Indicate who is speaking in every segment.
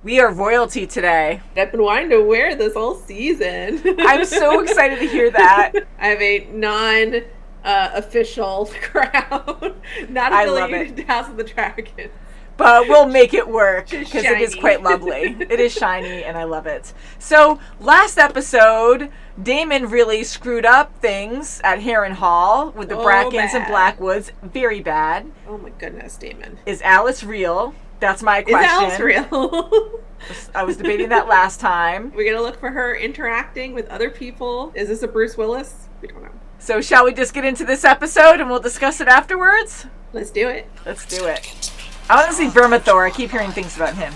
Speaker 1: We are royalty today.
Speaker 2: I've been wanting to wear this all season.
Speaker 1: I'm so excited to hear that.
Speaker 2: I have a non-official crown, not affiliated to House of the Dragon.
Speaker 1: But we'll make it work because it is quite lovely. It is shiny and I love it. So last episode, Daemon really screwed up things at Harrenhal with the Brackens and Blackwoods. Very bad.
Speaker 2: Oh my goodness, Daemon.
Speaker 1: Is Alice real? That's my question.
Speaker 2: Is Alice real?
Speaker 1: I was debating that last time.
Speaker 2: We're going to look for her interacting with other people. Is this a Bruce Willis? We don't know.
Speaker 1: So shall we just get into this episode and we'll discuss it afterwards?
Speaker 2: Let's do it.
Speaker 1: Let's do it. I want to see Vermithor. I keep hearing things about him.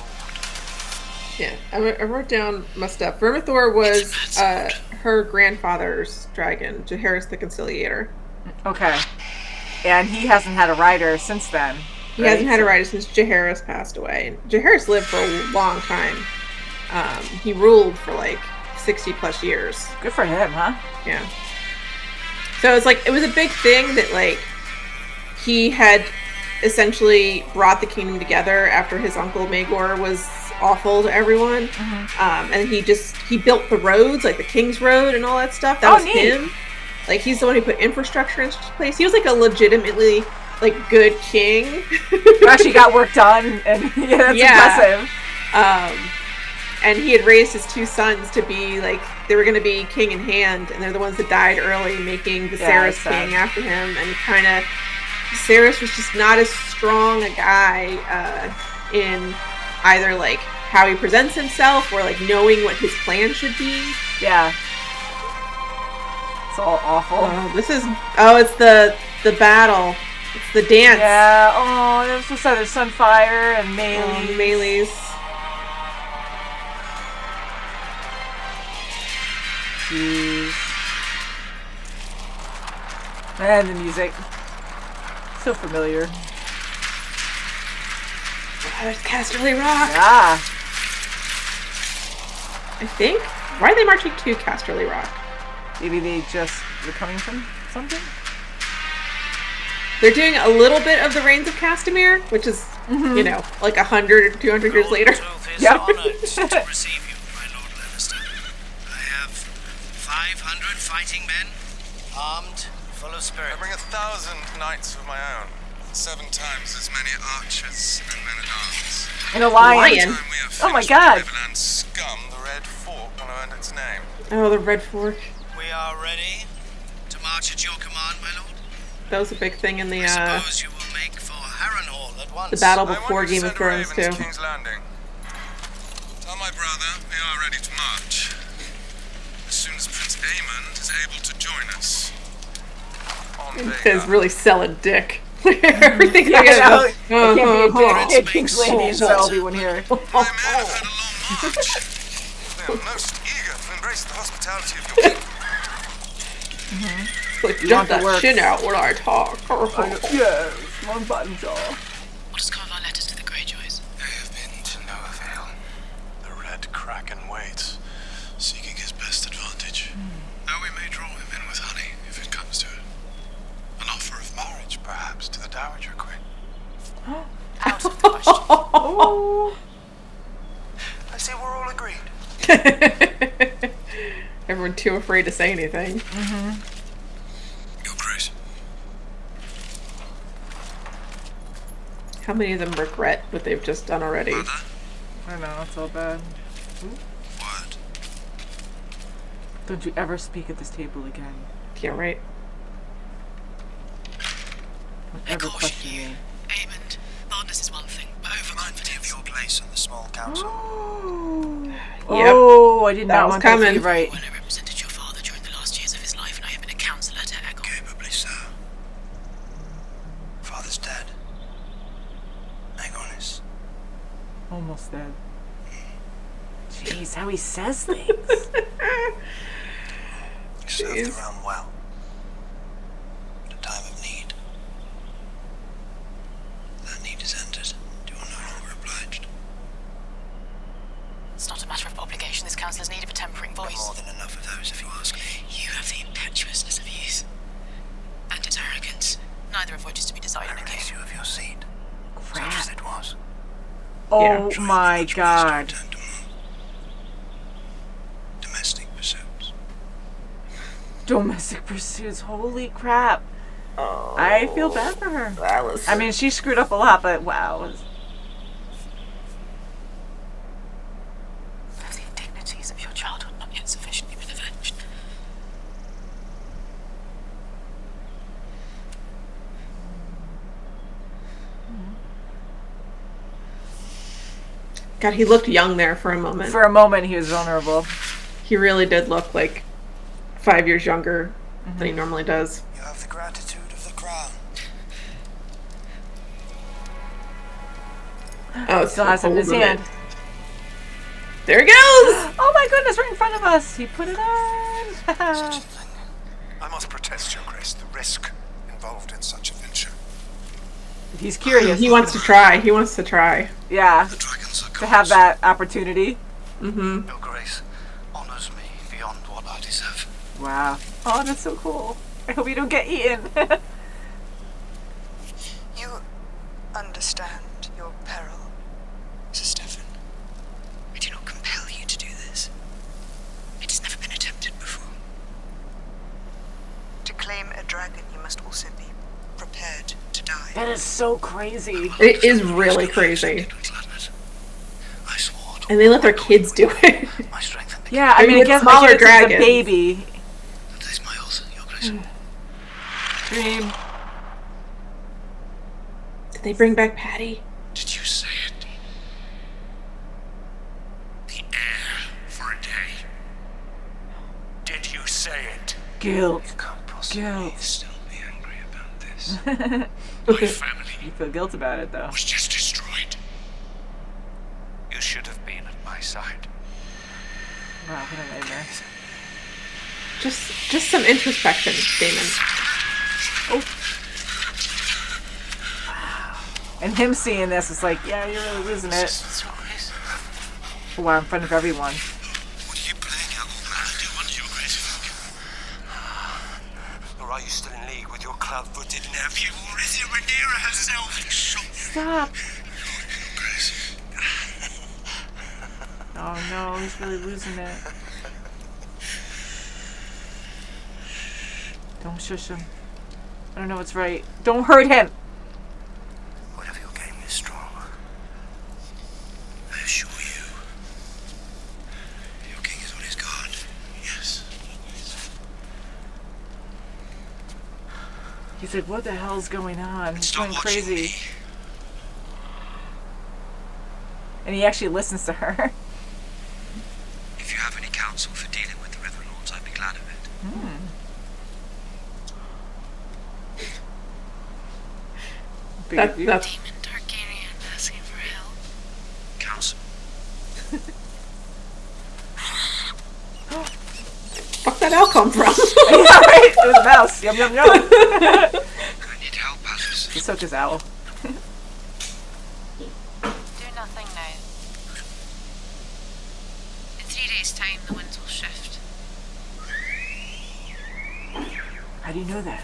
Speaker 2: Yeah, I wrote down my stuff. Vermithor was her grandfather's dragon, Jaehaerys the Conciliator. Okay.
Speaker 1: And he hasn't had a rider since then.
Speaker 2: He hasn't had a rider since Jaehaerys passed away. Jaehaerys lived for a long time. He ruled for like 60 plus years.
Speaker 1: Good for him, huh?
Speaker 2: Yeah. So it's like, it was a big thing that like he had essentially brought the kingdom together after his uncle Maegor was awful to everyone. Mm-hmm. And he built the roads, like the King's Road and all that stuff. That was neat. Him. Like, he's the one who put infrastructure in place. He was like a legitimately like good king.
Speaker 1: Who actually got work done, and that's impressive.
Speaker 2: And he had raised his two sons to be like, they were going to be king in hand, and they're the ones that died early, making Viserys king after him. And kind of Viserys was just not as strong a guy in either like how he presents himself or like knowing what his plan should be.
Speaker 1: Yeah. It's all awful.
Speaker 2: It's the battle. It's the dance.
Speaker 1: Yeah. Oh, there was other Sunfire and Meleys.
Speaker 2: Meleys.
Speaker 1: Jeez. And the music. So familiar.
Speaker 2: Oh, there's Casterly Rock.
Speaker 1: Yeah.
Speaker 2: I think. Why are they marching to Casterly Rock?
Speaker 1: Maybe they're coming from something?
Speaker 2: They're doing a little bit of the Reigns of Castamere, which is, you know, like 100 or 200 years later.
Speaker 3: Yep. Honored to receive you, my Lord Lannister. I have 500 fighting men, armed, full of spirit.
Speaker 4: I bring 1,000 knights of my own. 7 times as many archers and men-at-arms.
Speaker 1: And a lion. Oh my god.
Speaker 4: Riverland scum, the Red Fork, will earn its name.
Speaker 2: Oh, the Red Fork.
Speaker 3: We are ready to march at your command, my lord.
Speaker 2: That was a big thing in the
Speaker 3: I suppose you will make for Harrenhal at once.
Speaker 2: The battle before Game of Thrones too.
Speaker 4: King's Landing. Tell my brother we are ready to march. As soon as Prince Aemond is able to join us.
Speaker 2: It's really selling dick. Everything
Speaker 1: I can't be a King's Landing, so everyone here.
Speaker 4: My men have had a long march. They are most eager to embrace the hospitality of your king.
Speaker 2: Like, jump that chin out when I talk.
Speaker 1: Yes, one button jaw.
Speaker 5: What has come of our letters to the Greyjoys?
Speaker 4: They have been to no avail. The Red Kraken waits, seeking his best advantage. Though we may draw him in with honey, if it comes to it. An offer of marriage, perhaps, to the Dowager Queen.
Speaker 5: Out of the question.
Speaker 4: I see we're all agreed.
Speaker 2: Everyone too afraid to say anything.
Speaker 4: Your Grace.
Speaker 2: How many of them regret what they've just done already?
Speaker 4: Mother?
Speaker 1: I know, it's all bad.
Speaker 4: What?
Speaker 1: Don't you ever speak at this table again.
Speaker 2: Yeah, right.
Speaker 1: Don't ever question me.
Speaker 5: Aemond, boldness is one thing, but overconfidence.
Speaker 4: Of your place on the small council.
Speaker 1: Oh, I did not want that to be right.
Speaker 5: When I represented your father during the last years of his life, and I have been a counsellor to Aegon.
Speaker 4: Capably so. Father's dead. Aegon is
Speaker 1: almost dead. Jeez, how he says things.
Speaker 4: You served the realm well. At a time of need. That need is ended. You are no longer obliged.
Speaker 5: It's not a matter of obligation. This counsellor's needed for tempering voice.
Speaker 4: More than enough of those, if you ask me.
Speaker 5: You have the impetuousness of youth. And its arrogance. Neither of which is to be desired in a
Speaker 4: I release
Speaker 5: king.
Speaker 4: you of your seat.
Speaker 1: Crap.
Speaker 4: Such as it was.
Speaker 1: Oh my god.
Speaker 3: Domestic pursuits.
Speaker 1: Domestic pursuits. Holy crap.
Speaker 2: Oh,
Speaker 1: I feel bad for her.
Speaker 2: Allison.
Speaker 1: I mean, she screwed up a lot, but wow.
Speaker 5: Have the indignities of your childhood not yet sufficiently been avenged?
Speaker 2: God, he looked young there for a moment.
Speaker 1: For a moment, he was vulnerable.
Speaker 2: He really did look like 5 years younger than he normally does.
Speaker 3: You have the gratitude of the crown.
Speaker 2: Oh,
Speaker 1: Still has it in his hand.
Speaker 2: There he goes!
Speaker 1: Oh my goodness, right in front of us. He put it on.
Speaker 3: Such a thing. I must protest, Your Grace, the risk involved in such a venture.
Speaker 1: He's curious.
Speaker 2: He wants to try. He wants to try.
Speaker 1: Yeah,
Speaker 3: The dragons are
Speaker 1: to have that opportunity.
Speaker 2: Mm-hmm.
Speaker 3: Your Grace honours me beyond what I deserve.
Speaker 1: Wow. Oh, that's so cool. I hope you don't get eaten.
Speaker 6: You understand your peril, Sir Stefan.
Speaker 5: I do not compel you to do this. It has never been attempted before.
Speaker 6: To claim a dragon, you must also be prepared to die.
Speaker 1: That is so crazy.
Speaker 2: It is really crazy.
Speaker 3: I swore to
Speaker 2: And they let their kids do it.
Speaker 3: my strength and
Speaker 1: Yeah, I mean, I
Speaker 2: with
Speaker 1: guess
Speaker 2: smaller
Speaker 1: it's a
Speaker 2: dragons.
Speaker 1: baby.
Speaker 3: these miles, Your Grace.
Speaker 1: Dream.
Speaker 2: Did they bring back Patty?
Speaker 3: Did you say it? The air for a day. Did you say it?
Speaker 1: Guilt.
Speaker 3: Can't possibly
Speaker 1: Guilt.
Speaker 3: still be angry about this. My family
Speaker 1: You feel guilt about it, though.
Speaker 3: was just destroyed. You should have been at my side.
Speaker 1: Wow, what a nightmare.
Speaker 2: Just some introspection, Daemon.
Speaker 1: And him seeing this is like, yeah, you're really losing it. Wow, in front of everyone.
Speaker 3: What are you playing at, old man? Do you want Your Grace? Or are you still in league with your club-footed nephew, already Rhaenyra herself?
Speaker 1: Stop.
Speaker 3: Your Grace.
Speaker 1: Oh no, he's really losing it. Don't shush him. I don't know what's right. Don't hurt him.
Speaker 3: Whatever your game is strong, I assure you, your king is on his guard. Yes.
Speaker 1: He's like, what the hell's going on? He's
Speaker 3: Stop
Speaker 1: going
Speaker 3: watching
Speaker 1: crazy.
Speaker 3: me.
Speaker 1: And he actually listens to her.
Speaker 3: If you have any counsel for dealing with the River Lords, I'd be glad of it.
Speaker 2: That's
Speaker 5: Demon Targaryen asking for help.
Speaker 3: Counsel?
Speaker 2: fuck that owl come from?
Speaker 1: Yeah, right? It was a mouse. Yum, yum, yum.
Speaker 3: I need help, Alice.
Speaker 1: He took his owl.
Speaker 7: Do nothing now.
Speaker 5: In 3 days' time, the winds will shift.
Speaker 1: How do you know that?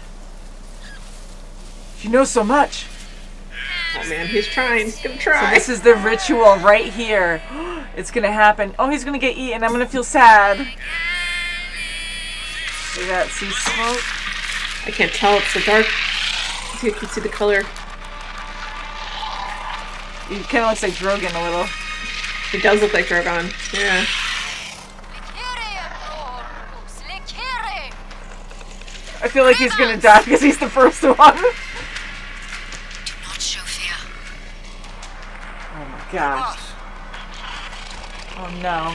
Speaker 1: You know so much.
Speaker 2: Oh man, he's trying. He's gonna
Speaker 1: So
Speaker 2: try.
Speaker 1: this is the ritual right here. It's gonna happen. Oh, he's gonna get eaten. I'm gonna feel sad. We got sea smoke.
Speaker 2: I can't tell. It's so dark. You can see the color.
Speaker 1: He kind of looks like Drogon a little.
Speaker 2: It does look like Drogon. Yeah.
Speaker 1: I feel like he's gonna die because he's the first one.
Speaker 5: Do not show fear.
Speaker 1: Oh my god. Oh no.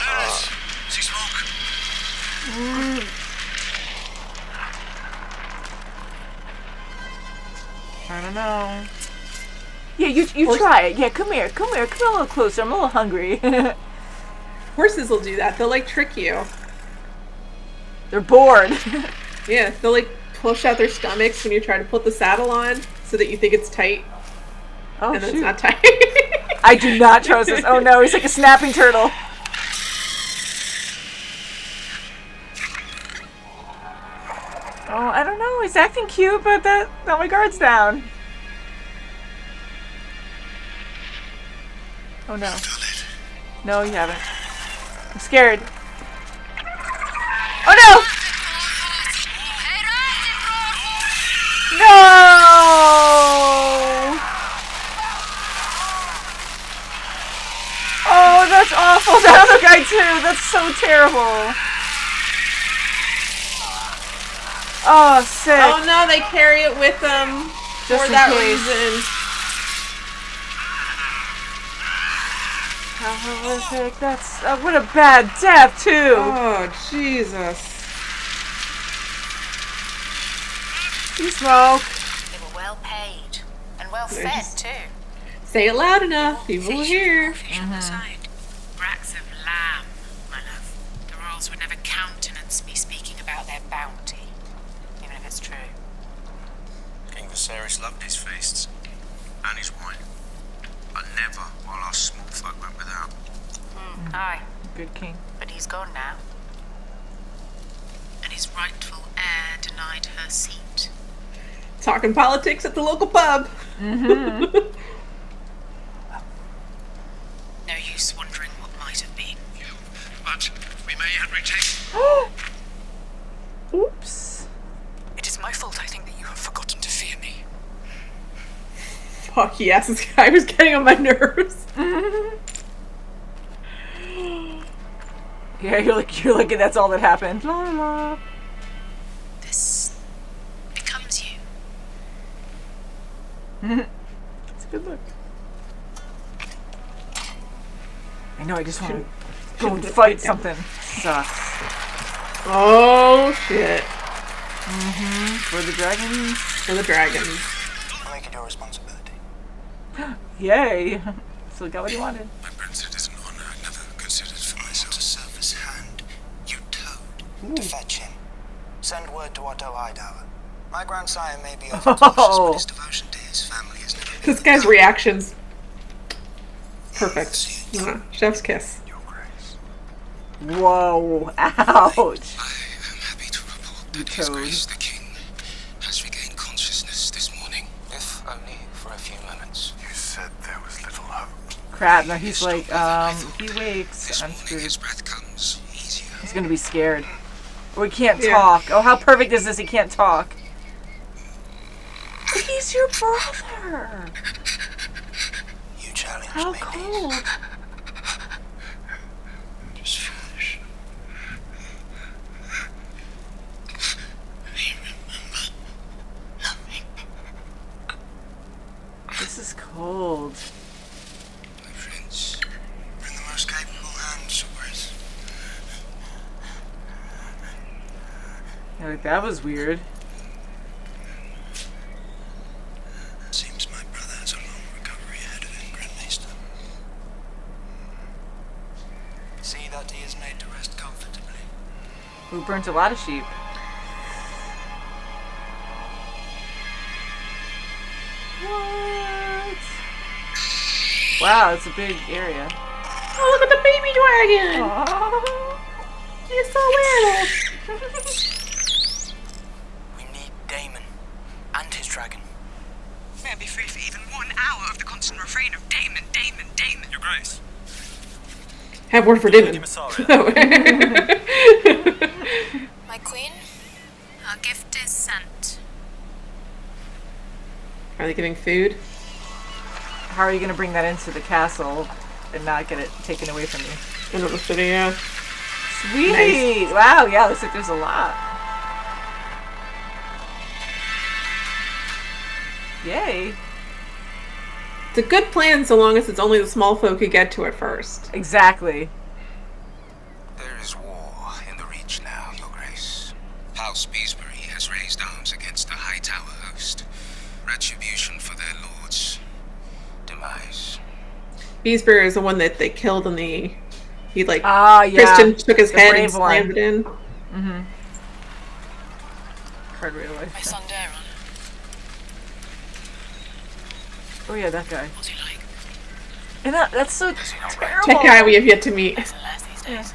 Speaker 3: Alice, SEASMOKE.
Speaker 1: I don't know. Yeah, you try it. Yeah, come here a little closer. I'm a little hungry.
Speaker 2: Horses will do that. They'll like trick you.
Speaker 1: They're bored.
Speaker 2: Yeah, they'll like push out their stomachs when you try to put the saddle on so that you think it's tight.
Speaker 1: Oh
Speaker 2: And then
Speaker 1: shoot.
Speaker 2: it's not tight.
Speaker 1: I do not trust this. Oh no, he's like a snapping turtle. Oh, I don't know. He's acting cute, but now my guard's down. Oh no.
Speaker 4: I've done it.
Speaker 1: No, you haven't. I'm scared. Oh no! No! Oh, that's awful. That other guy too. That's so terrible. Oh, sick.
Speaker 2: Oh no, they carry it with them
Speaker 1: Just
Speaker 2: for
Speaker 1: in
Speaker 2: that
Speaker 1: case.
Speaker 2: reason.
Speaker 1: How horrific. That's what a bad death too.
Speaker 2: Oh, Jesus.
Speaker 1: SEASMOKE.
Speaker 5: They were well paid and well fed too.
Speaker 2: Say it loud enough, people will hear.
Speaker 5: Fish on the side. Racks of lamb, my love. The royals would never countenance me speaking about their bounty, even if it's true.
Speaker 3: King Viserys loved his feasts and his wine, but never while our small folk went without.
Speaker 5: Aye,
Speaker 1: Good king.
Speaker 5: but he's gone now. And his rightful heir denied her seat.
Speaker 2: Talking politics at the local pub.
Speaker 5: No use wondering what might have been.
Speaker 3: But we may yet retain.
Speaker 1: Oops.
Speaker 6: It is my fault, I think, that you have forgotten to fear me.
Speaker 2: Fuck yes, this guy was getting on my nerves.
Speaker 1: Yeah, you're like that's all that happened. La la la.
Speaker 5: This becomes you.
Speaker 1: It's a good look. I know. I just want to go and fight something. Sucks.
Speaker 2: Oh shit.
Speaker 1: For the dragons.
Speaker 2: For the dragons.
Speaker 3: I'll make it your responsibility.
Speaker 1: Yay. Still got what he wanted.
Speaker 4: My princess is an honor I never considered for myself.
Speaker 3: To serve as hand, you toad, to fetch him. Send word to Otto Hightower. My grandsire may be overcautious, but his devotion to his family is never been
Speaker 2: This guy's reactions. Perfect. Mwah. Chef's kiss.
Speaker 4: Your Grace.
Speaker 1: Whoa. Ouch.
Speaker 4: I am happy to report that His
Speaker 1: toad.
Speaker 4: Grace the King has regained consciousness this morning.
Speaker 3: if only for a few moments.
Speaker 4: You said there was little hope.
Speaker 1: Crap. Now he's like, he wakes.
Speaker 4: This
Speaker 1: I'm
Speaker 4: morning
Speaker 1: screwed.
Speaker 4: his breath comes easier.
Speaker 1: He's gonna be scared. Oh, he can't
Speaker 2: Yeah.
Speaker 1: talk. Oh, how perfect is this? He can't talk. He's your brother.
Speaker 3: You challenge
Speaker 1: How
Speaker 3: me.
Speaker 1: cold.
Speaker 4: Just foolish.
Speaker 1: This is cold.
Speaker 4: My prince.
Speaker 3: We're in the most capable hands, Your Grace.
Speaker 1: Yeah, like, that was weird.
Speaker 3: Seems my brother has a long recovery ahead of him, Grand Maester. See that he is made to rest comfortably.
Speaker 1: We burnt a lot of sheep. What? Wow, it's a big area.
Speaker 2: Oh, look at the baby dragon!
Speaker 1: Aww.
Speaker 2: He's so little.
Speaker 3: We need Daemon and his dragon.
Speaker 6: May I be free for even 1 hour of the constant refrain of Daemon, Daemon, Daemon.
Speaker 7: Your Grace.
Speaker 2: Have word for Daemon.
Speaker 5: My queen, our gift is sent.
Speaker 2: Are they getting food?
Speaker 1: How are you going to bring that into the castle and not get it taken away from you?
Speaker 2: Into the city, yeah.
Speaker 1: Sweet!
Speaker 2: Nice.
Speaker 1: Wow, yeah, looks like there's a lot. Yay.
Speaker 2: It's a good plan so long as it's only the small folk who get to it first.
Speaker 1: Exactly.
Speaker 4: There is war in the Reach now, Your Grace. House Beesbury has raised arms against the Hightower host. Retribution for their lord's demise.
Speaker 2: Beesbury is the one that they killed in the... He, like,
Speaker 1: Ah, yeah.
Speaker 2: Kristen took his
Speaker 1: The
Speaker 2: head
Speaker 1: brave
Speaker 2: and slammed it in.
Speaker 1: Card right away.
Speaker 5: My son Daemon,
Speaker 1: Oh yeah, that guy.
Speaker 5: what's he like?
Speaker 1: And that's so terrible.
Speaker 2: That guy we have yet to meet.
Speaker 5: Less and less these days.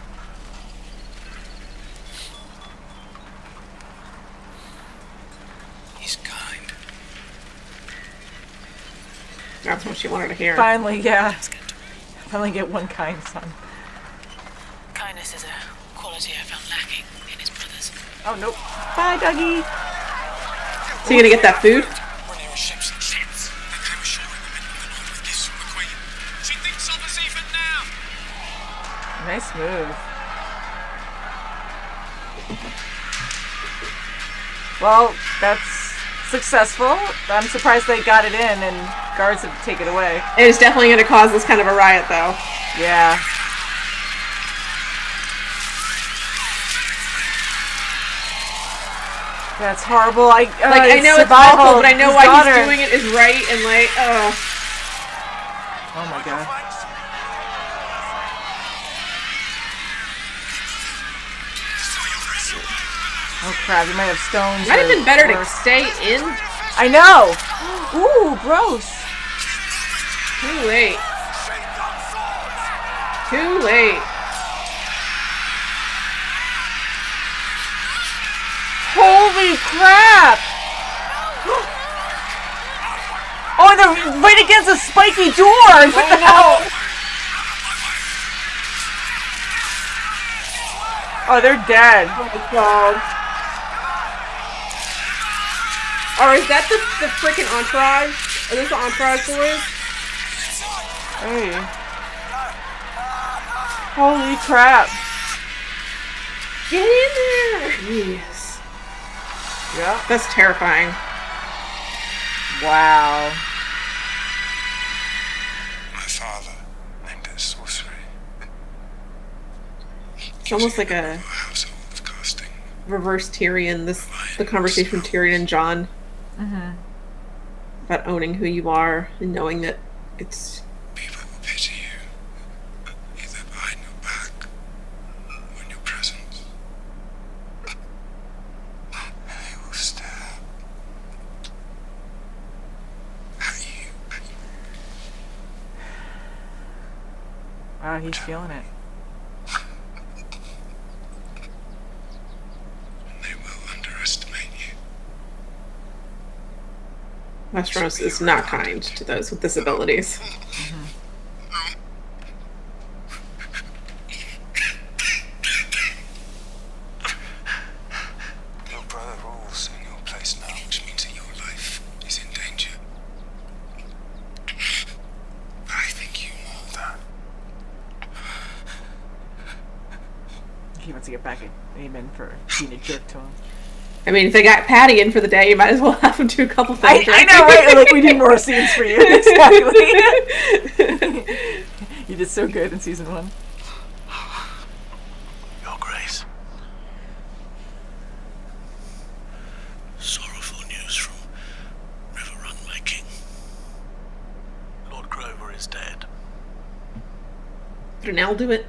Speaker 3: He's kind.
Speaker 2: That's what she wanted to hear.
Speaker 1: Finally, yeah. Finally get one kind son.
Speaker 5: Kindness is a quality I found lacking in his brothers.
Speaker 1: Oh, nope. Bye, Dougie.
Speaker 2: Is he gonna get that food?
Speaker 4: Rhaenyra ships and ships. They came ashore in the middle of the night with this McQueen. She thinks of us even now.
Speaker 1: Nice move. Well, that's successful. I'm surprised they got it in and guards have taken it away.
Speaker 2: It is definitely going to cause this kind of a riot, though.
Speaker 1: Yeah. That's horrible. I
Speaker 2: know it's awful, but I know why he's doing it is right, and
Speaker 1: oh my god. Oh crap, you might have stones.
Speaker 2: Might have been better to
Speaker 1: worse.
Speaker 2: stay in.
Speaker 1: I know! Ooh, gross.
Speaker 2: Too late. Too late.
Speaker 1: Holy crap! Oh, and they're right against a spiky door! What the hell? Oh, they're dead.
Speaker 2: Oh my god. Or is that the freaking entourage? Are those the entourage boys?
Speaker 1: Hey. Holy crap.
Speaker 2: Get in there! Jeez.
Speaker 1: Yeah.
Speaker 2: That's terrifying.
Speaker 1: Wow.
Speaker 4: My father named it sorcery.
Speaker 2: It's almost like a
Speaker 4: Household of casting.
Speaker 2: reverse Tyrion, the conversation with Tyrion and Jon.
Speaker 1: Mm-hmm.
Speaker 2: About owning who you are and knowing that it's...
Speaker 4: People will pity you, either behind your back or in your presence. And they will stare at you.
Speaker 1: Wow, he's feeling it.
Speaker 4: And they will underestimate you.
Speaker 2: Westeros is not kind to those with disabilities.
Speaker 4: Your brother rules in your place now, which means that your life is in danger. But I think you know that.
Speaker 1: He wants to get back at Aemond for being a jerk to him.
Speaker 2: I mean, if they got Patty in for the day, you might as well have him do a couple things.
Speaker 1: I know, right? Like, we need more scenes for you. Exactly. You did so good in season 1.
Speaker 4: Your Grace. Sorrowful news from Riverrun, my king. Lord Grover is dead.
Speaker 2: Did Nell do it?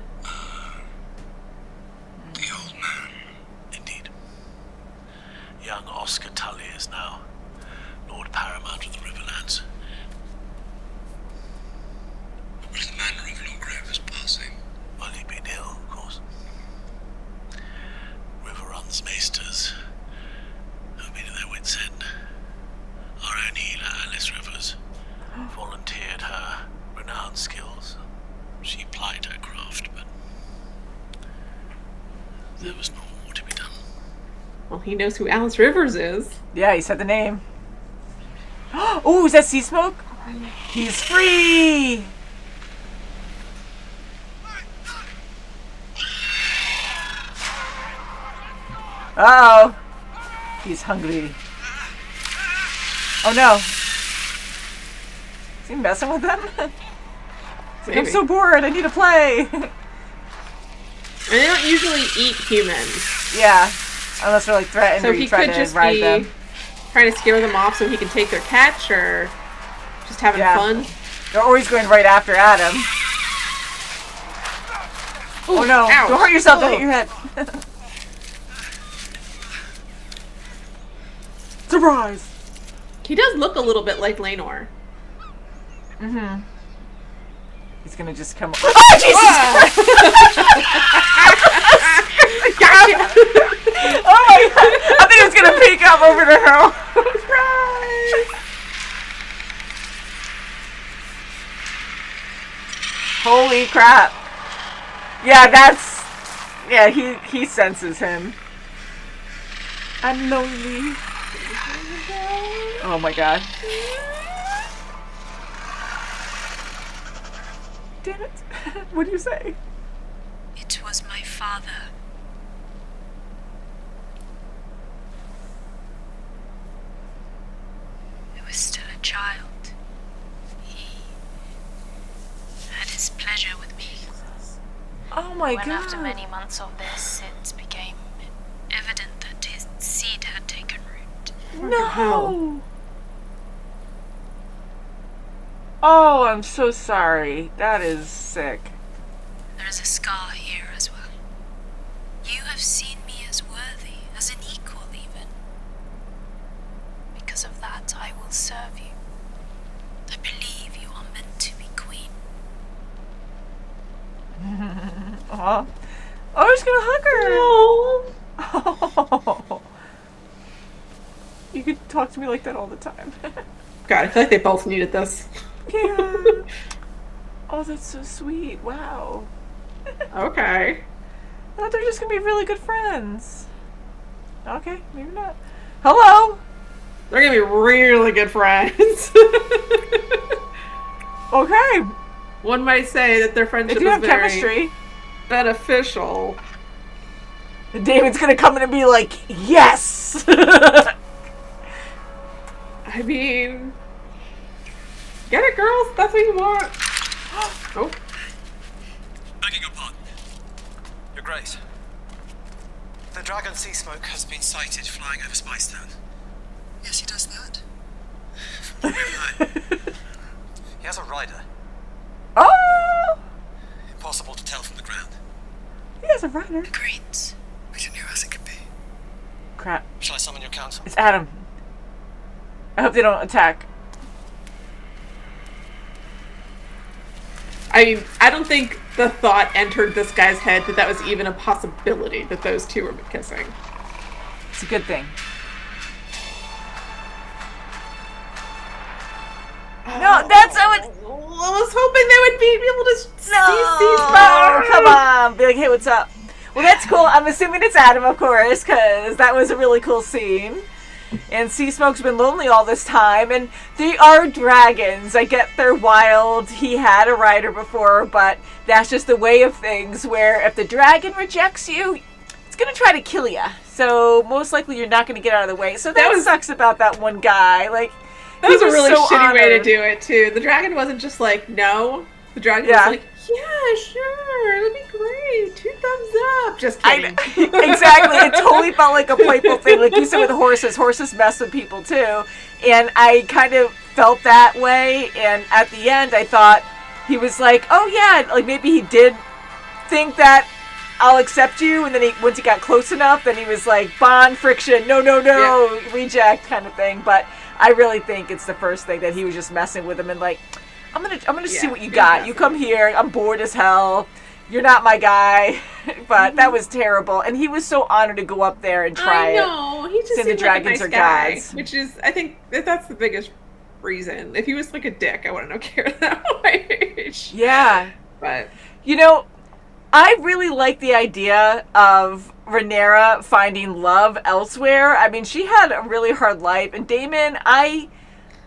Speaker 4: The old man. Indeed. Young Oscar Tully is now Lord Paramount of the Riverlands. What is the manner of Lord Grover's passing? Well, he'd been ill, of course. Riverrun's maesters have been at their wits' end. Our own healer, Alice Rivers, volunteered her renowned skills. She plied her craft, but there was no more to be done.
Speaker 2: Well, he knows who Alice Rivers is.
Speaker 1: Yeah, he said the name. Oh, is that SEASMOKE? He's free! Uh-oh. He's hungry. Oh no. Is he messing with them? He's like, I'm so bored, I need to play.
Speaker 2: And they don't usually eat humans.
Speaker 1: Yeah. Unless they're like threatened
Speaker 2: So
Speaker 1: or
Speaker 2: he
Speaker 1: you try
Speaker 2: could
Speaker 1: to
Speaker 2: just
Speaker 1: ride
Speaker 2: be
Speaker 1: them.
Speaker 2: trying to scare them off so he can take their catch, or just having
Speaker 1: Yeah.
Speaker 2: fun.
Speaker 1: They're always going right after Adam. Oh no,
Speaker 2: Ow.
Speaker 1: don't hurt yourself, don't
Speaker 2: Oh.
Speaker 1: hit your head. Surprise!
Speaker 2: He does look a little bit like Laenor.
Speaker 1: Mm-hmm. He's gonna just come. Oh, Jesus!
Speaker 2: Gotcha!
Speaker 1: Oh my god! I think it was gonna peek up over the hill. Surprise! Holy crap. Yeah, that's... Yeah, he senses him. I'm lonely. Oh my god. Damn it. What do you say?
Speaker 5: It was my father. I was still a child. He had his pleasure with me.
Speaker 1: Oh my
Speaker 5: When
Speaker 1: god.
Speaker 5: after many months of this, it became evident that his seed had taken root.
Speaker 1: No. Oh, I'm so sorry. That is sick.
Speaker 5: There is a scar here as well. You have seen me as worthy, as an equal even. Because of that, I will serve you. I believe you are meant to be queen.
Speaker 1: Aw. Oh, I was gonna hug her. Oh. You could talk to me like that all the time.
Speaker 2: God, I feel like they both needed this.
Speaker 1: Yeah. Oh, that's so sweet. Wow.
Speaker 2: Okay.
Speaker 1: I thought they're just gonna be really good friends. Okay, maybe not. Hello.
Speaker 2: They're gonna be really good friends.
Speaker 1: Okay.
Speaker 2: One might say that their
Speaker 1: They
Speaker 2: friendship
Speaker 1: do
Speaker 2: is
Speaker 1: have
Speaker 2: very
Speaker 1: chemistry.
Speaker 2: beneficial.
Speaker 1: Damon's gonna come in and be like, yes.
Speaker 2: I mean, get it, girls. That's what you want. Oh,
Speaker 4: Begging your pardon. Your Grace.
Speaker 3: The dragon SEASMOKE has been sighted flying over Spicetown.
Speaker 4: Yes, he does that. From what we've heard.
Speaker 3: He has a rider.
Speaker 1: Oh,
Speaker 3: Impossible to tell from the ground.
Speaker 1: he has a rider.
Speaker 5: Great.
Speaker 3: We don't know who else it could be.
Speaker 1: Crap.
Speaker 3: Shall I summon your council?
Speaker 1: It's Adam. I hope they don't attack.
Speaker 2: I mean, I don't think the thought entered this guy's head that that was even a possibility that those two were kissing.
Speaker 1: It's a good thing. No, that's how it's.
Speaker 2: I was hoping they would be able to
Speaker 1: Oh, come on. Be like, hey, what's up? Well, that's cool. I'm assuming it's Adam, of course, because that was a really cool scene. And SEASMOKE's been lonely all this time, and they are dragons. I get they're wild. He had a rider before, but that's just the way of things, where if the dragon rejects you, it's going to try to kill you. So most likely you're not going to get out of the way. So that sucks about that one guy. Like,
Speaker 2: That was a really
Speaker 1: so
Speaker 2: shitty way to
Speaker 1: honored.
Speaker 2: do it, too. The dragon wasn't just like, no. The dragon was like, yeah, sure, that'd be great. 2 thumbs up. Just kidding.
Speaker 1: Exactly. It totally felt like a playful thing. Like you said with horses. Horses mess with people, too. And I kind of felt that way. And at the end, I thought he was like, oh, yeah. Like maybe he did think that I'll accept you. And then once he got close enough, then he was like, bond, friction, no, reject kind of thing. But I really think it's the first thing that he was just messing with him and like, I'm gonna see what you got. You come here. I'm bored as hell. You're not my guy. But that was terrible. And he was so honored to go up there and try it.
Speaker 2: I know. He just
Speaker 1: Saying
Speaker 2: seemed
Speaker 1: the
Speaker 2: like a
Speaker 1: dragons
Speaker 2: nice
Speaker 1: are
Speaker 2: guy,
Speaker 1: gods.
Speaker 2: which is, I think, that's the biggest reason. If he was like a dick, I wouldn't have cared that much.
Speaker 1: Yeah.
Speaker 2: But
Speaker 1: You know, I really like the idea of Rhaenyra finding love elsewhere. I mean, she had a really hard life. And Daemon, I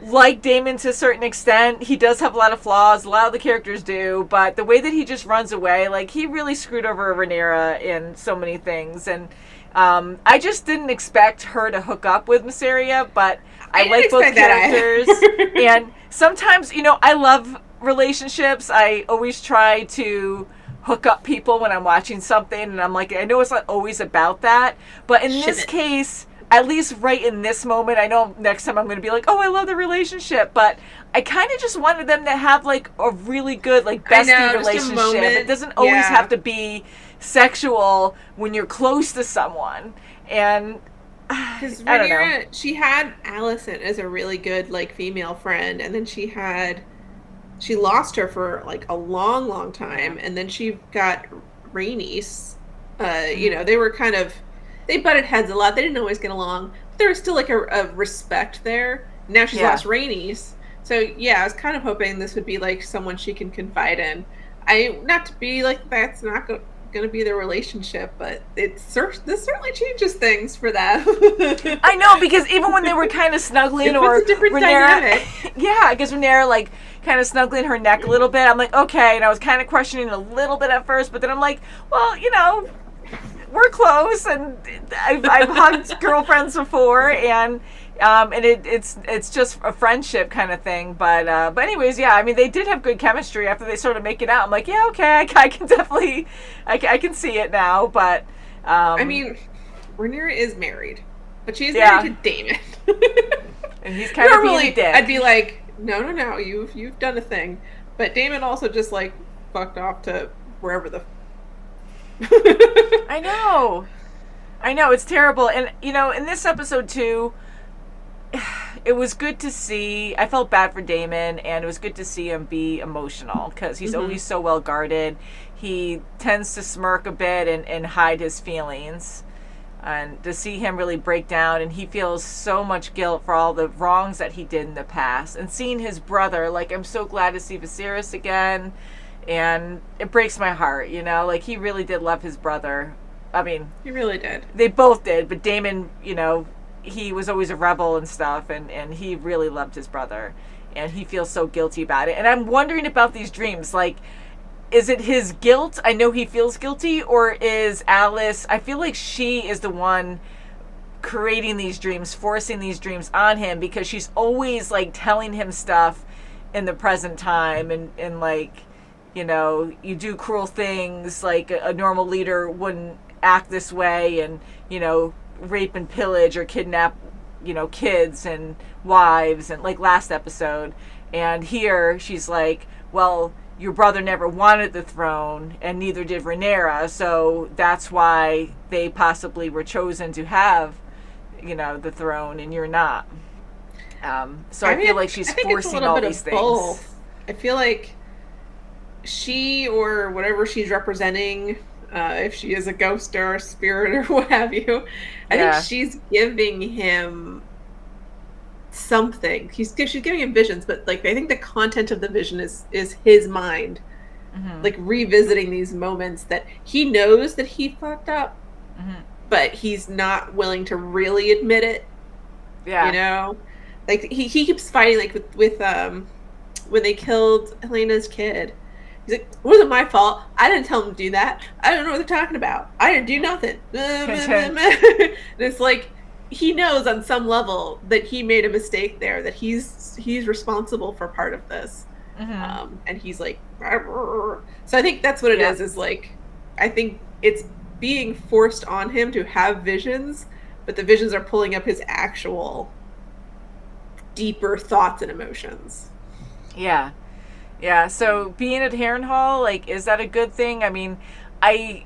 Speaker 1: like Daemon to a certain extent. He does have a lot of flaws. A lot of the characters do. But the way that he just runs away, like, he really screwed over Rhaenyra in so many things. And I just didn't expect her to hook up with Mysaria, but I like both characters. And sometimes, you know, I love relationships. I always try to hook up people when I'm watching something, and I'm like, I know it's not always about that, but in this case, at least right in this moment, I know next time I'm going to be like, oh, I love the relationship, but I kind of just wanted them to have like a really good like bestie relationship. It doesn't always have to be sexual when you're close to someone. And
Speaker 2: because
Speaker 1: I don't know.
Speaker 2: Rhaenyra, she had Alicent as a really good like female friend, and then she lost her for like a long time, and then she got Rhaenys. You know, they were they butted heads a lot. They didn't always get along, but there was still like a respect there. Now she's lost Rhaenys, so yeah, I was kind of hoping this would be like someone she can confide in. not to be like that's not going to be their relationship, but this certainly changes things for them.
Speaker 1: I know, because even when they were kind of snuggling, or
Speaker 2: a different
Speaker 1: Rhaenyra,
Speaker 2: dynamic.
Speaker 1: yeah, I guess Rhaenyra like kind of snuggling her neck a little bit. I'm like, okay, and I was kind of questioning a little bit at first, but then I'm like, well, we're close, and I've hugged girlfriends before, and it's just a friendship kind of thing. But anyways, yeah, I mean, they did have good chemistry after they started making out. I'm like, yeah, okay, I can definitely, I can see it now. But
Speaker 2: I mean, Rhaenyra is married, but she's married to Daemon,
Speaker 1: and he's kind of being a dick.
Speaker 2: I'd be like, no, you've done a thing, but Daemon also just like fucked off to wherever the.
Speaker 1: I know, it's terrible, and in this episode too, it was good to see. I felt bad for Daemon, and it was good to see him be emotional, because he's always so well guarded. He tends to smirk a bit and hide his feelings, and to see him really break down, and he feels so much guilt for all the wrongs that he did in the past, and seeing his brother, like, I'm so glad to see Viserys again. And it breaks my heart, like, he really did love his brother. I mean,
Speaker 2: he really did.
Speaker 1: They both did, but Daemon, he was always a rebel and stuff, and he really loved his brother, and he feels so guilty about it. And I'm wondering about these dreams, like, is it his guilt? I know he feels guilty, or is Alice, I feel like she is the one creating these dreams, forcing these dreams on him, because she's always, like, telling him stuff in the present time, and like, you do cruel things, like a normal leader wouldn't act this way, and, rape and pillage or kidnap, kids and wives, and like last episode. And here she's like, well, your brother never wanted the throne, and neither did Rhaenyra, so that's why they possibly were chosen to have, the throne, and you're not. So I feel like she's forcing all these things. Both.
Speaker 2: I feel like she, or whatever she's representing, if she is a ghost or a spirit or what have you, I think she's giving him something. She's giving him visions, but like I think the content of the vision is his mind, like revisiting these moments that he knows that he fucked up, but he's not willing to really admit it. Yeah, like he keeps fighting, like with when they killed Helena's kid. He's like, it wasn't my fault. I didn't tell them to do that. I don't know what they're talking about. I didn't do nothing. And it's like, he knows on some level that he made a mistake there, that he's responsible for part of this. And he's like, so I think that's what it is like, I think it's being forced on him to have visions, but the visions are pulling up his actual deeper thoughts and emotions.
Speaker 1: Yeah, so being at Harrenhal, like, is that a good thing? I mean, I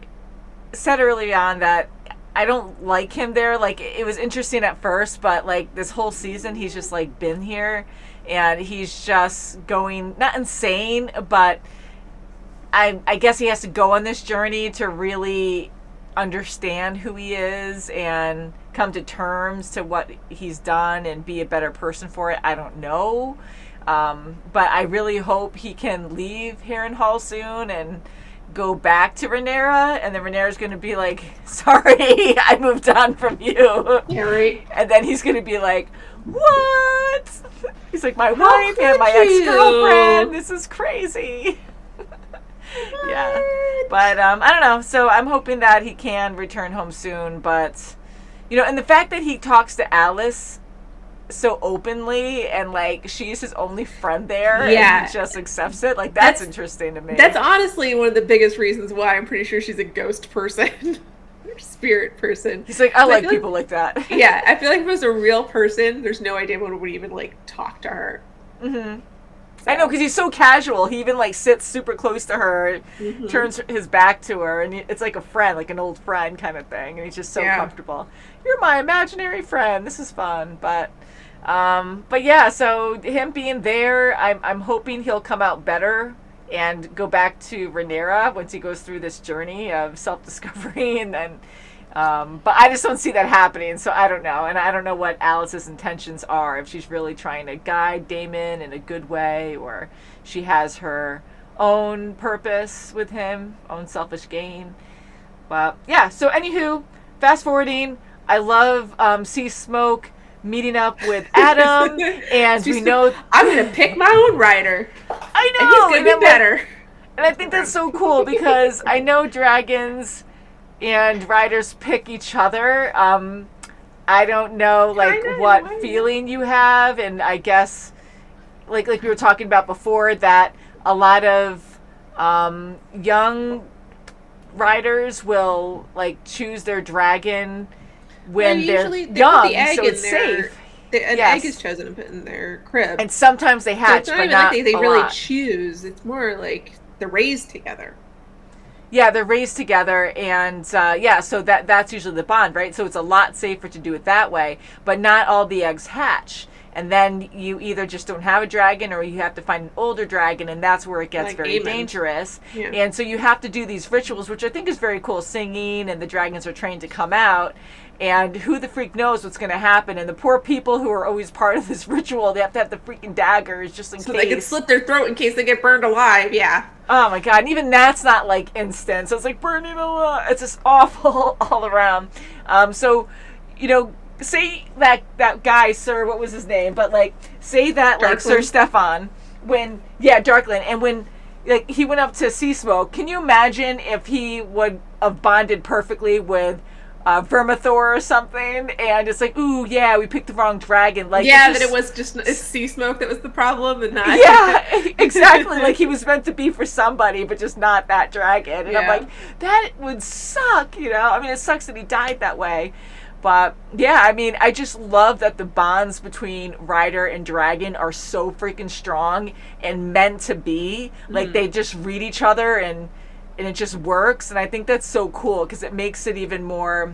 Speaker 1: said early on that I don't like him there. Like, it was interesting at first, but, like, this whole season, he's just, like, been here, and he's just going, not insane, but I guess he has to go on this journey to really understand who he is and come to terms to what he's done and be a better person for it. I don't know. But I really hope he can leave Harrenhal soon and go back to Rhaenyra, and then Rhaenyra's going to be like, sorry, I moved on from you.
Speaker 2: Yeah, right.
Speaker 1: And then he's going to be like, what? He's like, my wife and my ex-girlfriend. This is crazy. Yeah. But I don't know. So I'm hoping that he can return home soon. But, and the fact that he talks to Alice so openly, and like she's his only friend there, and he just accepts it, like that's interesting to me.
Speaker 2: That's honestly one of the biggest reasons why I'm pretty sure she's a ghost person or spirit person.
Speaker 1: He's like, I like people like that.
Speaker 2: Yeah, I feel like if it was a real person, there's no idea anyone would even like talk to her.
Speaker 1: So. I know, because he's so casual. He even like sits super close to her, turns his back to her, and it's like a friend, like an old friend kind of thing, and he's just so comfortable. You're my imaginary friend. This is fun. But yeah, so him being there, I'm hoping he'll come out better and go back to Rhaenyra once he goes through this journey of self-discovery, and then but I just don't see that happening, so I don't know. And I don't know what Alice's intentions are, if she's really trying to guide Daemon in a good way, or she has her own purpose with him, own selfish gain. But yeah, so anywho, fast forwarding, I love SEASMOKE meeting up with Adam, and we know
Speaker 2: I'm gonna pick my own rider.
Speaker 1: I know,
Speaker 2: and he's gonna be better.
Speaker 1: And I think that's so cool because I know dragons and riders pick each other. I don't know what feeling you have, and I guess like we were talking about before, that a lot of young riders will like choose their dragon when they're young, so it's safe.
Speaker 2: An egg is chosen and put in their crib,
Speaker 1: and sometimes they hatch,
Speaker 2: so it's not
Speaker 1: but
Speaker 2: even
Speaker 1: not
Speaker 2: like they
Speaker 1: a
Speaker 2: really
Speaker 1: lot.
Speaker 2: choose. It's more like they're raised together.
Speaker 1: Yeah, they're raised together, and so that's usually the bond, right? So it's a lot safer to do it that way, but not all the eggs hatch. And then you either just don't have a dragon, or you have to find an older dragon, and that's where it gets very dangerous. Yeah. And so you have to do these rituals, which I think is very cool, singing, and the dragons are trained to come out. And who the freak knows what's going to happen? And the poor people who are always part of this ritual, they have to have the freaking daggers just in case. So
Speaker 2: they can slit their throat in case they get burned alive, yeah.
Speaker 1: Oh my god, and even that's not like instant. So it's like burning alive. It's just awful all around. So, say that guy, Sir, what was his name? But like, say that like Sir Stefan, Darkland, and when like he went up to SEASMOKE, can you imagine if he would have bonded perfectly with Vermithor or something, and it's like, ooh, yeah, we picked the wrong dragon. Like,
Speaker 2: that it was just SEASMOKE that was the problem, and not.
Speaker 1: Yeah, exactly. Like he was meant to be for somebody, but just not that dragon. And I'm like, that would suck. I mean, it sucks that he died that way. But yeah, I mean, I just love that the bonds between rider and dragon are so freaking strong and meant to be. Like they just read each other and it just works. And I think that's so cool because it makes it even more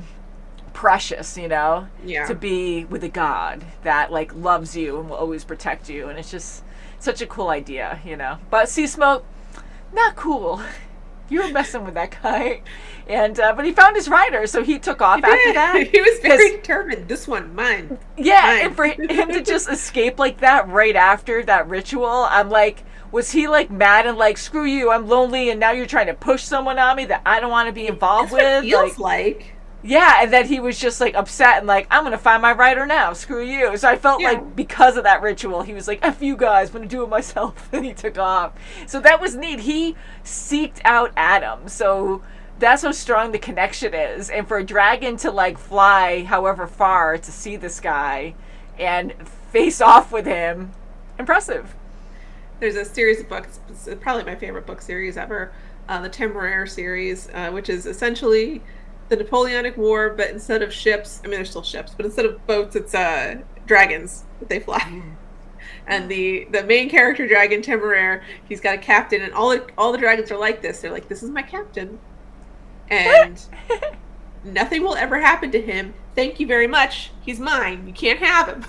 Speaker 1: precious, to be with a god that like loves you and will always protect you. And it's just such a cool idea, But SEASMOKE, not cool. You were messing with that guy. And but he found his rider, so he took off after that.
Speaker 2: He was very determined. This one, mine.
Speaker 1: Yeah,
Speaker 2: mine.
Speaker 1: And for him to just escape like that right after that ritual, I'm like, was he like mad and like, screw you, I'm lonely, and now you're trying to push someone on me that I don't want to be involved with?
Speaker 2: What it feels like.
Speaker 1: Yeah, and then he was just like upset and like, I'm gonna find my rider now, screw you. So I felt like because of that ritual, he was like, F you guys, I'm gonna do it myself. And he took off. So that was neat. He seeked out Adam. So that's how strong the connection is. And for a dragon to like fly however far to see this guy and face off with him, impressive.
Speaker 2: There's a series of books, it's probably my favorite book series ever, the Temeraire series, which is essentially the Napoleonic War, but instead of ships, I mean, there's still ships, but instead of boats, it's dragons that they fly. And the main character dragon, Temeraire, he's got a captain, and all the dragons are like this. They're like, this is my captain. And nothing will ever happen to him. Thank you very much. He's mine. You can't have him.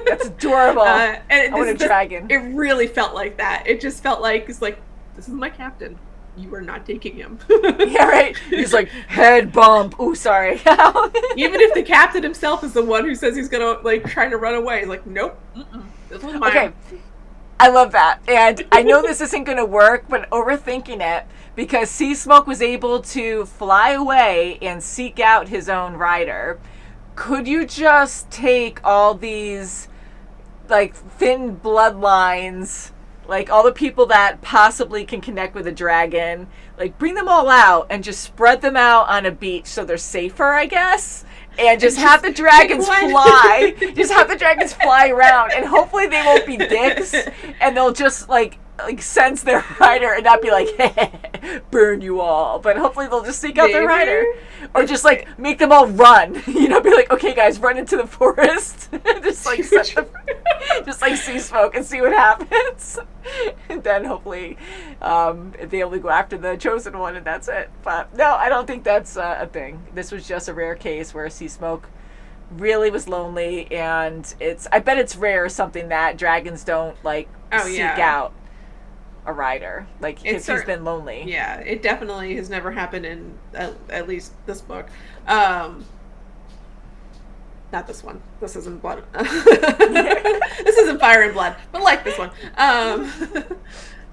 Speaker 1: That's adorable. I want a dragon.
Speaker 2: It really felt like that. It just felt like, it's like, this is my captain. You are not taking him.
Speaker 1: Yeah, right. He's like, head bump. Ooh, sorry.
Speaker 2: Even if the captain himself is the one who says he's gonna like trying to run away, he's like, nope. This one's mine.
Speaker 1: Okay, I love that, and I know this isn't gonna work, but overthinking it, because SEASMOKE was able to fly away and seek out his own rider. Could you just take all these like thin bloodlines, like all the people that possibly can connect with a dragon, like bring them all out and just spread them out on a beach so they're safer, I guess, and just have the dragons fly. Just have the dragons fly around, and hopefully they won't be dicks, and they'll just like sense their rider and not be like, hey, burn you all. But hopefully they'll just seek out their rider. Or just like make them all run. Be like, okay guys, run into the forest. Just like just like SEASMOKE and see what happens. And then hopefully they only go after the chosen one and that's it. But no, I don't think that's a thing. This was just a rare case where SEASMOKE really was lonely, and I bet it's rare, something that dragons don't like seek out a rider, like he's been lonely.
Speaker 2: Yeah, it definitely has never happened in at least this book. Not this one. This isn't Blood. This isn't Fire and Blood, but like this one.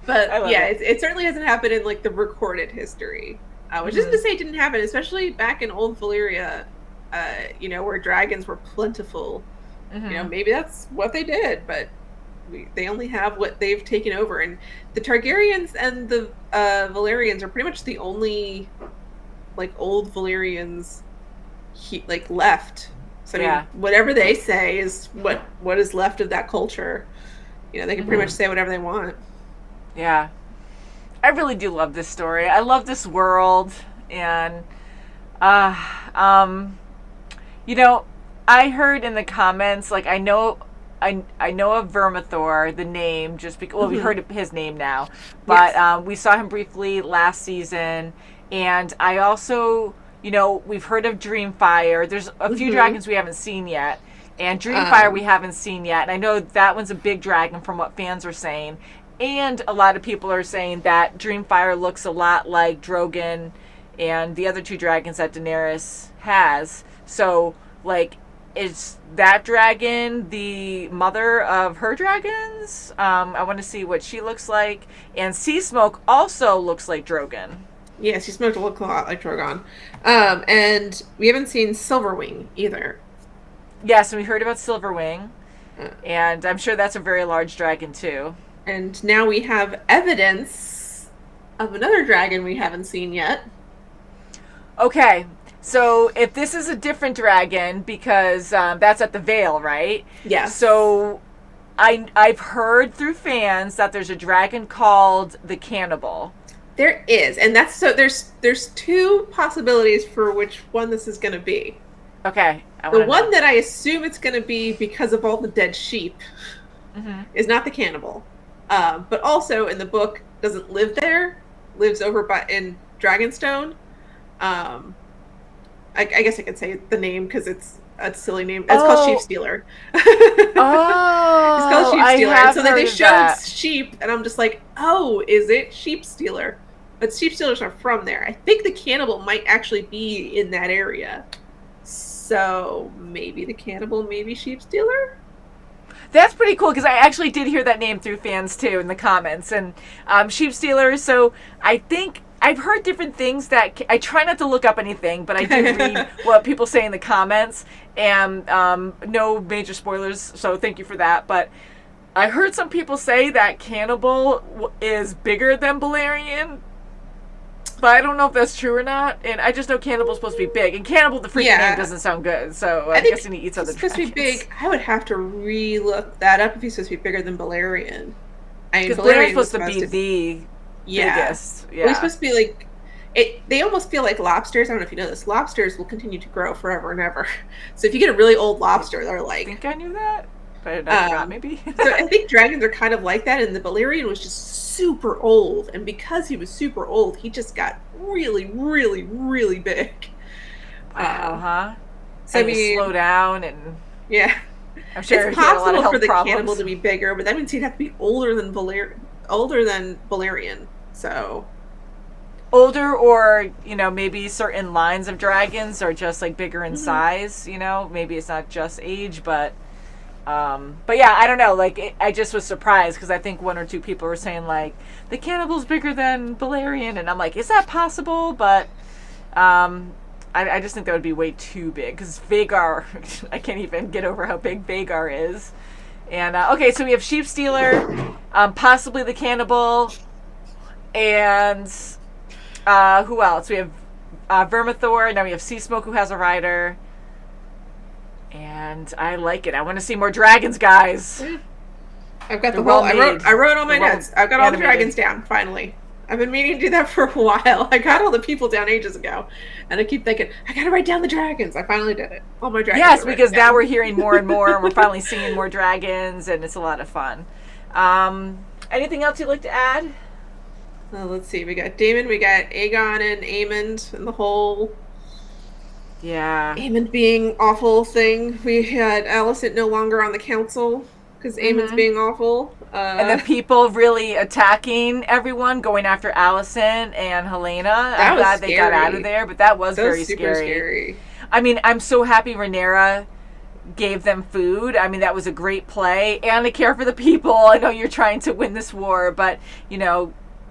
Speaker 2: But But yeah, it certainly hasn't happened in like the recorded history, which isn't to say it didn't happen, especially back in old Valyria, where dragons were plentiful. Maybe that's what they did, but they only have what they've taken over. And the Targaryens and the Valyrians are pretty much the only like old Valyrians left. So I mean, whatever they say is what is left of that culture. They can pretty much say whatever they want.
Speaker 1: Yeah. I really do love this story. I love this world. And, I heard in the comments, like, I know of Vermithor, the name, just because, well, we heard his name now, but we saw him briefly last season. And I also, we've heard of Dreamfire. There's a few dragons we haven't seen yet. And Dreamfire we haven't seen yet. And I know that one's a big dragon from what fans are saying. And a lot of people are saying that Dreamfire looks a lot like Drogon and the other two dragons that Daenerys has. So, like, is that dragon the mother of her dragons? I want to see what she looks like. And SEASMOKE also looks like Drogon.
Speaker 2: Yeah, SEASMOKE looks a lot like Drogon. And we haven't seen Silverwing either.
Speaker 1: Yes, and we heard about Silverwing. And I'm sure that's a very large dragon, too.
Speaker 2: And now we have evidence of another dragon we haven't seen yet.
Speaker 1: Okay, so if this is a different dragon, because that's at the Vale, right?
Speaker 2: Yes.
Speaker 1: So I've heard through fans that there's a dragon called the Cannibal.
Speaker 2: There is, and that's so. There's two possibilities for which one this is going to be.
Speaker 1: Okay.
Speaker 2: The one that I assume it's going to be because of all the dead sheep is not the Cannibal. But also in the book doesn't live there, lives over in Dragonstone. I guess I could say the name because it's a silly name. It's called Sheep Stealer. It's called Sheep Stealer. So they showed sheep, and I'm just like, oh, is it Sheep Stealer? But Sheep Stealers are from there. I think the Cannibal might actually be in that area. So maybe the Cannibal, maybe Sheep Stealer?
Speaker 1: That's pretty cool because I actually did hear that name through fans too in the comments. And Sheep Stealers, so I think I've heard different things that I try not to look up anything, but I do read what people say in the comments. And no major spoilers, so thank you for that. But I heard some people say that Cannibal is bigger than Balerion. But I don't know if that's true or not. And I just know Cannibal's supposed to be big. And Cannibal, the freaking name, doesn't sound good. So I'm guessing he eats other dragons.
Speaker 2: Supposed to be big. I would have to re-look that up if he's supposed to be bigger than Balerion.
Speaker 1: Because Balerion's supposed to be the biggest. Yeah.
Speaker 2: Well, he's supposed to be like... They almost feel like lobsters. I don't know if you know this. Lobsters will continue to grow forever and ever. So if you get a really old lobster, they're like...
Speaker 1: I think I knew that. But I forgot, maybe.
Speaker 2: So I think dragons are kind of like that. And the Balerion was just super old, and because he was super old, he just got really, really, really big.
Speaker 1: Wow,
Speaker 2: So
Speaker 1: and slow down, and I'm sure
Speaker 2: it's possible for the Cannibal to be bigger, but that means he'd have to be older than Balerion. So
Speaker 1: older, or maybe certain lines of dragons are just like bigger in size. Maybe it's not just age, but yeah, I don't know. Like, I just was surprised because I think one or two people were saying like the Cannibal's bigger than Balerion, and I'm like, is that possible? But I just think that would be way too big because Vhagar, I can't even get over how big Vhagar is. And okay, so we have Sheep Stealer, possibly the Cannibal, and who else? We have Vermithor, and now we have SEASMOKE, who has a rider. And I like it. I want to see more dragons, guys.
Speaker 2: I've got the whole... I wrote all my notes. I've got all the dragons down, finally. I've been meaning to do that for a while. I got all the people down ages ago. And I keep thinking, I gotta write down the dragons. I finally did it. All my dragons.
Speaker 1: Yes, because now we're hearing more and more, and we're finally seeing more dragons, and it's a lot of fun. Anything else you'd like to add?
Speaker 2: Let's see. We got Daemon, we got Aegon and Aemond, and the whole...
Speaker 1: Yeah.
Speaker 2: Aemond being awful thing. We had Alicent no longer on the council because Aemond's being awful.
Speaker 1: And the people really attacking everyone, going after Alicent and Helena. I'm glad they got out of there, but that was very
Speaker 2: super scary.
Speaker 1: I mean, I'm so happy Rhaenyra gave them food. I mean, that was a great play. And to care for the people. I know you're trying to win this war, but,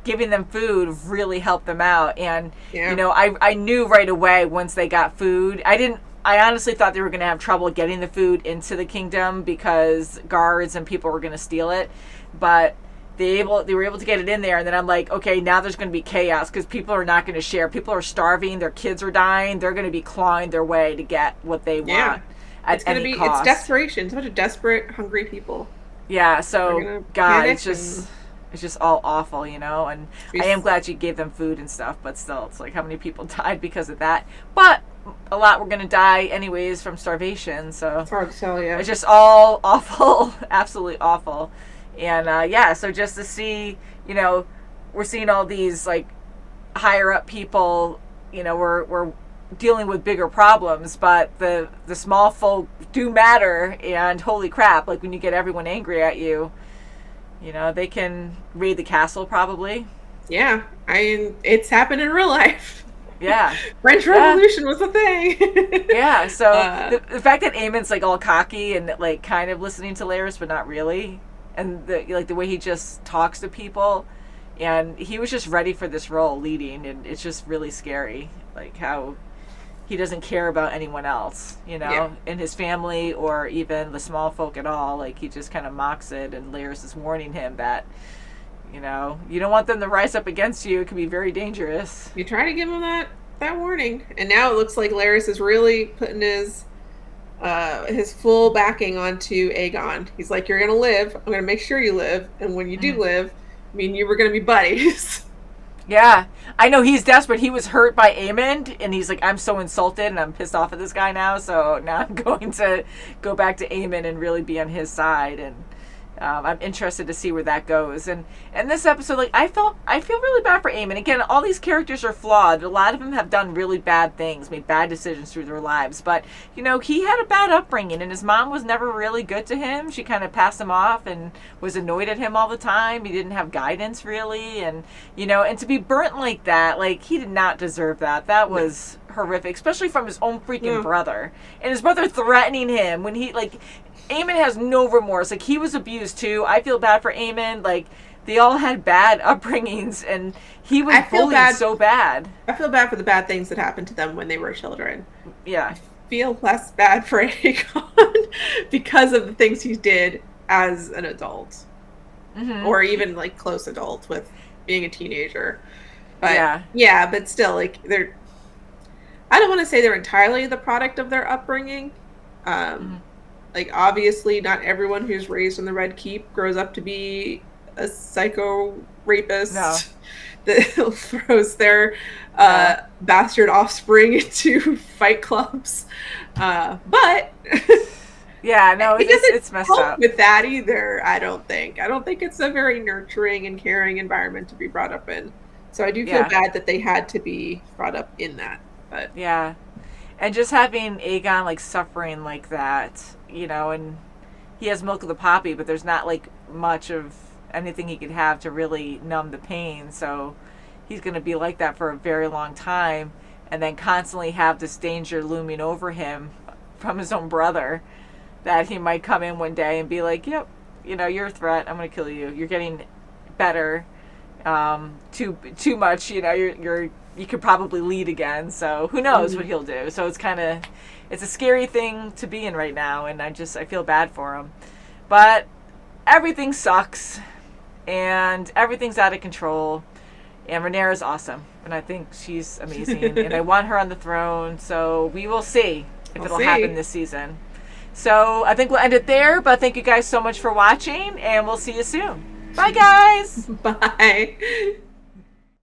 Speaker 1: giving them food really helped them out. And, I knew right away once they got food. I honestly thought they were going to have trouble getting the food into the kingdom because guards and people were going to steal it. But they were able to get it in there. And then I'm like, okay, now there's going to be chaos because people are not going to share. People are starving. Their kids are dying. They're going to be clawing their way to get what they want at any cost.
Speaker 2: It's desperation. It's a bunch of desperate, hungry people.
Speaker 1: Yeah, so, God, it's just all awful, and I am glad you gave them food and stuff, but still, it's like how many people died because of that. But a lot were going to die anyways from starvation, so
Speaker 2: it's hard to tell, yeah.
Speaker 1: It's just all awful, absolutely awful. And so just to see, we're seeing all these like higher up people, we're dealing with bigger problems, but the small folk do matter. And holy crap, like when you get everyone angry at you, they can raid the castle probably.
Speaker 2: Yeah, it's happened in real life.
Speaker 1: Yeah.
Speaker 2: French Revolution was a thing.
Speaker 1: Yeah, so the fact that Aemond's like all cocky and like kind of listening to Larys but not really, and the way he just talks to people, and he was just ready for this role leading, and it's just really scary like how he doesn't care about anyone else, in his family or even the small folk at all. Like he just kind of mocks it, and Larys is warning him that you don't want them to rise up against you. It can be very dangerous.
Speaker 2: You try to give him that warning, and now it looks like Larys is really putting his full backing onto Aegon. He's like, you're gonna live. I'm gonna make sure you live, and when you do live, you were gonna be buddies.
Speaker 1: Yeah, I know he's desperate. He was hurt by Aemond, and he's like, I'm so insulted, and I'm pissed off at this guy now. So now I'm going to go back to Aemond and really be on his side. And I'm interested to see where that goes. And this episode, like I feel really bad for Aemond. Again, all these characters are flawed. A lot of them have done really bad things, made bad decisions through their lives. But he had a bad upbringing, and his mom was never really good to him. She kind of passed him off and was annoyed at him all the time. He didn't have guidance really, and and to be burnt like that, like he did not deserve that. That was horrific, especially from his own freaking brother, and his brother threatening him when he like. Aemond has no remorse. Like, he was abused, too. I feel bad for Aemond. Like, they all had bad upbringings, and he was bullied so bad.
Speaker 2: I feel bad for the bad things that happened to them when they were children.
Speaker 1: Yeah.
Speaker 2: I feel less bad for Aegon because of the things he did as an adult. Mm-hmm. Or even, like, close adult with being a teenager. But, yeah, but still, like, I don't want to say they're entirely the product of their upbringing. Like, obviously, not everyone who's raised in the Red Keep grows up to be a psycho rapist that throws their bastard offspring into fight clubs. But
Speaker 1: yeah, no, it's messed up
Speaker 2: with that either. I don't think it's a very nurturing and caring environment to be brought up in. So I do feel bad that they had to be brought up in that. But
Speaker 1: yeah, and just having Aegon like suffering like that. And he has milk of the poppy, but there's not like much of anything he could have to really numb the pain. So he's going to be like that for a very long time, and then constantly have this danger looming over him from his own brother that he might come in one day and be like, yep, you're a threat. I'm going to kill you. You're getting better. Too much, you could probably lead again. So who knows what he'll do. So it's a scary thing to be in right now, and I feel bad for him. But everything sucks, and everything's out of control, and Rhaenyra's awesome, and I think she's amazing, and I want her on the throne, so we will see if it'll happen this season. So I think we'll end it there, but thank you guys so much for watching, and we'll see you soon. Bye, guys!
Speaker 2: Bye!